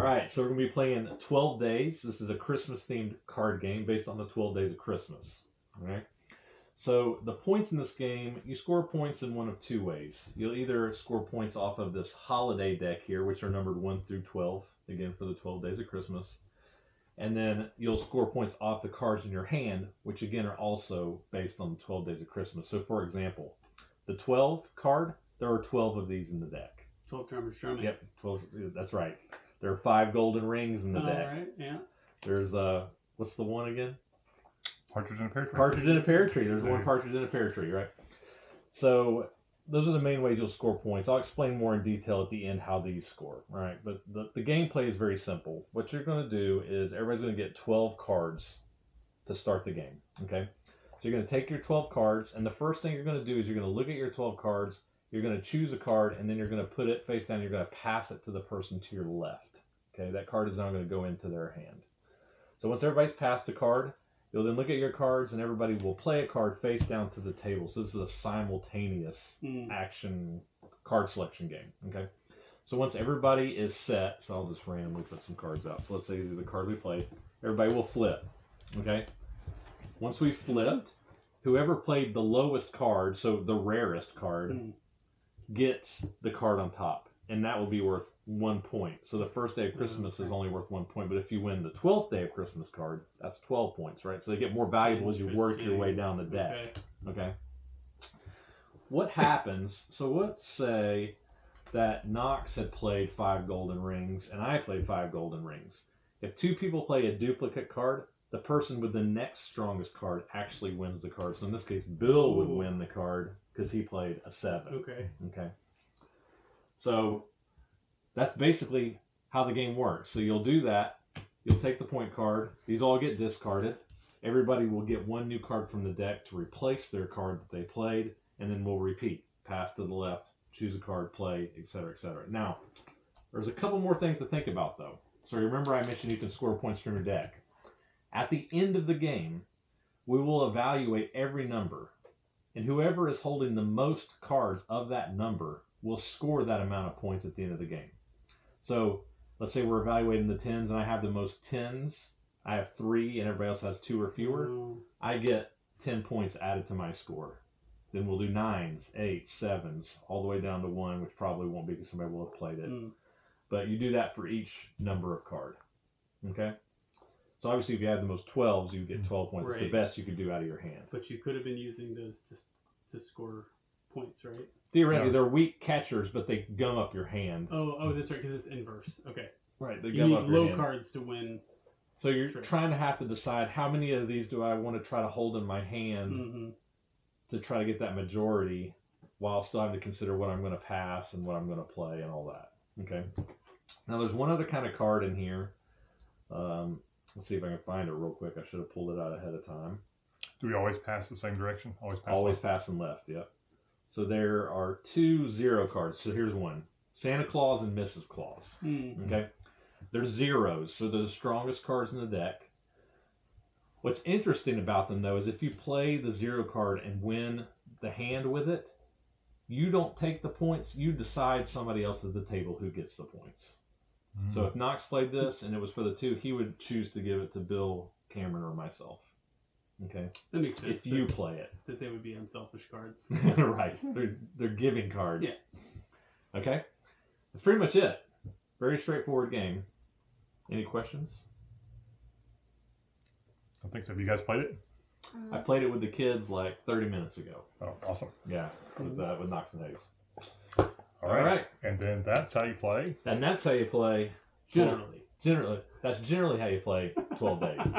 All right, so we're going to be playing 12 Days. This is a Christmas-themed card game based on the 12 Days of Christmas. All right. So the points in this game, you score points in one of two ways. You'll either score points off of this holiday deck here, which are numbered 1 through 12, again for the 12 Days of Christmas. And then you'll score points off the cards in your hand, which again are also based on the 12 Days of Christmas. So for example, the 12 card, there are 12 of these in the deck. 12 drummers drumming. Yep, 12, that's right. There are 5 golden rings in the deck. All right, yeah. There's, what's the one again? Partridge in a pear tree. Partridge in a pear tree. There's one partridge in a pear tree, right? So those are the main ways you'll score points. I'll explain more in detail at the end how these score, right? But the gameplay is very simple. What you're going to do is everybody's going to get 12 cards to start the game, okay? So you're going to take your 12 cards, and the first thing you're going to do is you're going to look at your 12 cards, you're going to choose a card, and then you're going to put it face down, you're going to pass it to the person to your left, okay? That card is now going to go into their hand. So once everybody's passed a card, you'll then look at your cards, and everybody will play a card face down to the table. So this is a simultaneous action card selection game, okay? So once everybody is set, so I'll just randomly put some cards out. So let's say these are the card we played. Everybody will flip, okay? Once we flipped, whoever played the lowest card, so the rarest card, gets the card on top. And that will be worth 1 point. So the first day of Christmas is only worth 1 point. But if you win the 12th day of Christmas card, that's 12 points, right? So they get more valuable as you work your way down the deck. Okay. What happens, so let's say that Knox had played 5 golden rings and I played 5 golden rings. If 2 people play a duplicate card, the person with the next strongest card actually wins the card. So in this case, Bill would win the card because he played a 7. Okay. Okay. So that's basically how the game works. So you'll do that. You'll take the point card. These all get discarded. Everybody will get 1 new card from the deck to replace their card that they played, and then we'll repeat. Pass to the left, choose a card, play, etc., etc. Now, there's a couple more things to think about, though. So remember I mentioned you can score points from your deck. At the end of the game, we will evaluate every number, and whoever is holding the most cards of that number will score that amount of points at the end of the game. So let's say we're evaluating the 10s and I have the most 10s. I have 3 and everybody else has 2 or fewer. I get 10 points added to my score. Then we'll do 9s, 8s, 7s, all the way down to 1, which probably won't be because somebody will have played it. But you do that for each number of card. Okay? So obviously if you have the most 12s, you get 12 points. It's the best you could do out of your hand. But you could have been using those to score points, right? Theoretically, they're weak catchers, but they gum up your hand. Oh, that's right, because it's inverse. Okay. Right, they You gum need up your low hand. cards to win. So you're trying to have to decide how many of these do I want to try to hold in my hand to try to get that majority, while still having to consider what I'm going to pass and what I'm going to play and all that. Okay. Now there's one other kind of card in here. Let's see if I can find it real quick. I should have pulled it out ahead of time. Do we always pass the same direction? Always passing left, yep. So there are 2 0 cards. So here's one. Santa Claus and Mrs. Claus. Okay? They're zeros, so they're the strongest cards in the deck. What's interesting about them, though, is if you play the 0 card and win the hand with it, you don't take the points. You decide somebody else at the table who gets the points. So if Knox played this and it was for the 2, he would choose to give it to Bill, Cameron, or myself. Okay? That makes sense. If you play it. That they would be unselfish cards. Right. They're giving cards. Yeah. Okay? That's pretty much it. Very straightforward game. Any questions? I think so. Have you guys played it? I played it with the kids like 30 minutes ago. Oh, awesome. Yeah, with Knox and Hayes. All right. And then that's how you play. And that's how you play. Generally. That's generally how you play 12 days.